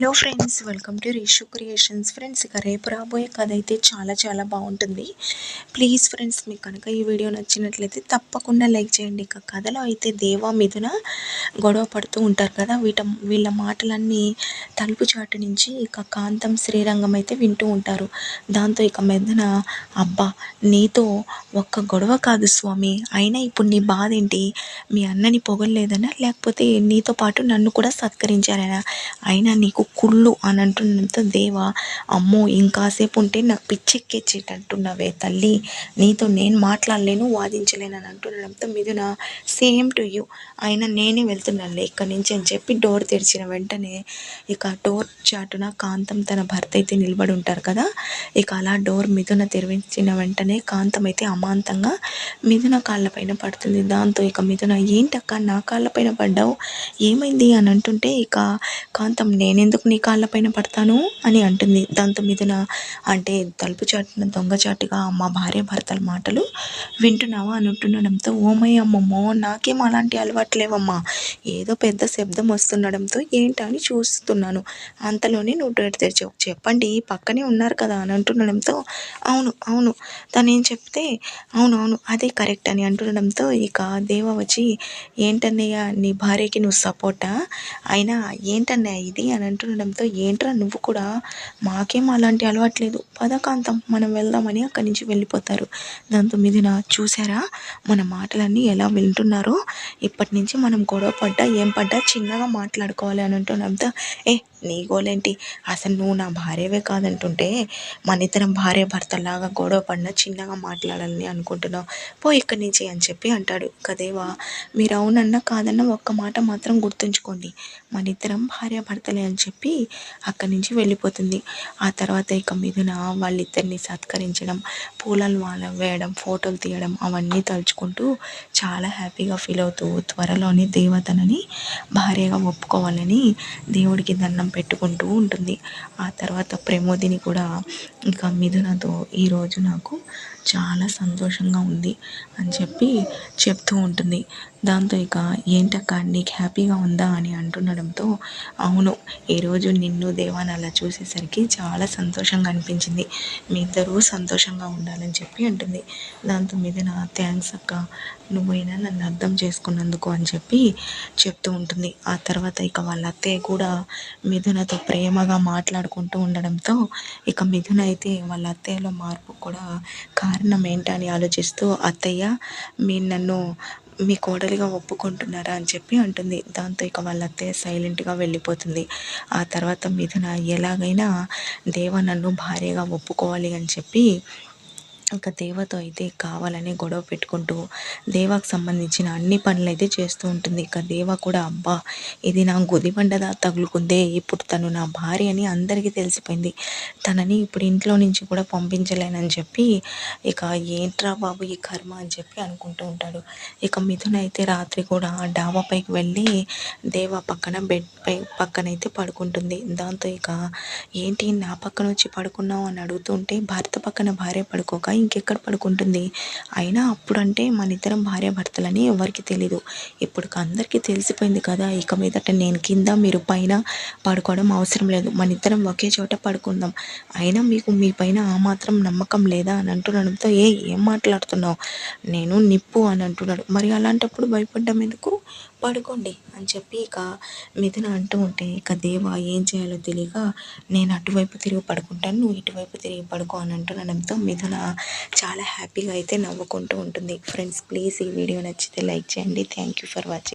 Hello friends, welcome to Rishu creations. Friends, ఇక రేపు రాబోయే కథ అయితే చాలా చాలా బాగుంటుంది. ప్లీజ్ ఫ్రెండ్స్, మీకు కనుక ఈ వీడియో నచ్చినట్లయితే తప్పకుండా లైక్ చేయండి. ఇక కథలో అయితే దేవా మిథున గొడవ పడుతూ ఉంటారు కదా. వీళ్ళ మాటలన్నీ తలుపు చాటు నుంచి ఇక కాంతం శ్రీరంగం అయితే వింటూ ఉంటారు. దాంతో ఇక మిథున, అబ్బా నీతో ఒక్క గొడవ కాదు స్వామి, అయినా ఇప్పుడు నీ బాధ ఏంటి? మీ అన్నని పొగలేదనా, లేకపోతే నీతో పాటు నన్ను కూడా సత్కరించారనా? అయినా నీకు కుళ్ళు అని అంటుండంతో దేవా, అమ్మో ఇంకాసేపు ఉంటే నాకు పిచ్చెక్కిచ్చేటట్టున్నావే తల్లి, నీతో నేను మాట్లాడలేను, వాదించలేను అని అంటుండడంతో మిథున, సేమ్ టు యూ, అయినా నేనే వెళ్తున్నానులే ఇక్కడి నుంచి అని చెప్పి డోర్ తెరిచిన వెంటనే ఇక డోర్ చాటున కాంతం తన భర్త అయితే నిలబడి ఉంటారు కదా. ఇక అలా డోర్ మిథున తెరిచిన వెంటనే కాంతం అయితే అమాంతంగా మిథున కాళ్ళపైన పడుతుంది. దాంతో ఇక మిథున, ఏంటక్క నా కాళ్ళపైన పడ్డావు, ఏమైంది అని అంటుంటే ఇక కాంతం, నేనెందుకు నీ కాళ్ళపైన పడతాను అని అంటుంది. దాంతో మిథున, అంటే తలుపు చాటున దొంగచాటుగా మా భార్య భర్తల మాటలు వింటున్నావా అని ఉంటుండడంతో, ఓమయ్య అమ్మమ్మో నాకేం అలాంటి అలవాట్లేవమ్మా, ఏదో పెద్ద శబ్దం వస్తుండడంతో ఏంటని చూస్తున్నాను, అంతలోనే నువ్వు డోర్ తెరిచావు, చెప్పండి పక్కనే ఉన్నారు కదా అని అంటుండడంతో, అవును అవును తనేం చెప్తే అవునవును అదే కరెక్ట్ అని అంటుండడంతో ఇక దేవ వచ్చి, ఏంటన్నయ్య నీ భార్యకి నువ్వు సపోర్టా, అయినా ఏంటన్నయ్య ఇది అని అంటుండడంతో, ఏంట్రా నువ్వు కూడా, మాకేం అలాంటి అలవాట్లేదు, పదకాంతం మనం వెళ్దామని అక్కడి నుంచి వెళ్ళిపోతారు. దాంతో మిథున, చూసారా మన మాటలన్నీ ఎలా వింటున్నారో, ఇప్పటి నుంచి మనం గొడవ పడ్డా ఏం పడ్డా చిన్నగా మాట్లాడుకోవాలి అని అంటుండడంతో, ఏ నీ గోలేంటి, అసలు నువ్వు నా భార్యవే కాదంటుంటే మన ఇద్దరం భార్య భర్తలాగా గొడవ పడినా చిన్నగా మాట్లాడాలని అనుకుంటున్నావు, పో ఇక్కడి నుంచి అని చెప్పి అంటాడు. కదేవా, మీరు అవునన్నా కాదన్నా ఒక్క మాట మాత్రం గుర్తుంచుకోండి, మన ఇద్దరం భార్య భర్తలే అని చెప్పి అక్కడి నుంచి వెళ్ళిపోతుంది. ఆ తర్వాత ఇక మిథున వాళ్ళిద్దరిని సత్కరించడం, పూలలు వేయడం, ఫోటోలు తీయడం అవన్నీ తలుచుకుంటూ చాలా హ్యాపీగా ఫీల్ అవుతూ త్వరలోనే దేవతనని భార్యగా ఒప్పుకోవాలని దేవుడికి దండం పెట్టుకుంటూ ఉంటుంది. ఆ తర్వాత ప్రమోదిని కూడా ఇక మిథునతో, ఈరోజు నాకు చాలా సంతోషంగా ఉంది అని చెప్పి చెప్తూ ఉంటుంది. దాంతో ఇక, ఏంటక్క నీకు హ్యాపీగా ఉందా అని అంటుండడంతో, అవును ఈరోజు నిన్ను దేవాన్ని అలా చూసేసరికి చాలా సంతోషంగా అనిపించింది, మీ ఇద్దరూ సంతోషంగా ఉండాలని చెప్పి అంటుంది. దాంతో మిథున, థ్యాంక్స్ అక్క, నువ్వైనా నన్ను అర్థం చేసుకున్నందుకు అని చెప్పి చెప్తూ ఉంటుంది. ఆ తర్వాత ఇక వాళ్ళ అత్తయ్య కూడా మిథునతో ప్రేమగా మాట్లాడుకుంటూ ఉండడంతో ఇక మిథున అయితే వాళ్ళ అత్తయ్యలో మార్పు కూడా కారణం ఏంటని ఆలోచిస్తూ, అత్తయ్య మీరు నన్ను మీ కోడలిగా ఒప్పుకుంటున్నారా అని చెప్పి అంటుంది. దాంతో ఇక వాళ్ళ అత్తయ్య సైలెంట్గా వెళ్ళిపోతుంది. ఆ తర్వాత మిథున, ఎలాగైనా దేవ నన్ను భార్యగా ఒప్పుకోవాలి అని చెప్పి ఇంకా దేవతో అయితే కావాలని గొడవ పెట్టుకుంటూ దేవాకు సంబంధించిన అన్ని పనులు అయితే చేస్తూ ఉంటుంది. ఇక దేవ కూడా, అబ్బా ఇది నా గుదిబండదా తగులుకుందే, ఇప్పుడు తను నా భార్య అని అందరికీ తెలిసిపోయింది, తనని ఇప్పుడు ఇంట్లో నుంచి కూడా పంపించలేనని చెప్పి ఇక ఏంట్రా బాబు ఈ కర్మ అని చెప్పి అనుకుంటూ ఉంటాడు. ఇక మిథున అయితే రాత్రి కూడా డాబా పైకి వెళ్ళి దేవ పక్కన బెడ్ పక్కనైతే పడుకుంటుంది. దాంతో ఇక, ఏంటి నా పక్కన వచ్చి పడుకున్నావు అని అడుగుతుంటే, భర్త పక్కన భార్య పడుకోక ఇంకెక్కడ పడుకుంటుంది, అయినా అప్పుడంటే మన ఇద్దరం భార్య భర్తలని ఎవరికి తెలీదు, ఇప్పుడు అందరికీ తెలిసిపోయింది కదా, ఇక మీదట నేను కింద మీరు పైన పడుకోవడం అవసరం లేదు, మన ఇద్దరం ఒకే చోట పడుకుందాం, అయినా మీకు మీ పైన ఆ మాత్రం నమ్మకం లేదా అని అంటుండడంతో, ఏం మాట్లాడుతున్నావు, నేను నిప్పు అని అంటున్నాడు. మరి అలాంటప్పుడు భయపడ్డం ఎందుకు, పడుకోండి అని చెప్పి ఇక మిథున అంటూ ఉంటే ఇక దేవ ఏం చేయాలో తెలియక, నేను అటువైపు తిరిగి పడుకుంటాను, నువ్వు ఇటువైపు తిరిగి పడుకో అని అంటుండడంతో మిథున చాలా హ్యాపీగా అయితే నవ్వుకుంటూ ఉంటుంది. ఫ్రెండ్స్, ప్లీజ్ ఈ వీడియో నచ్చితే లైక్ చేయండి. Thank you for watching.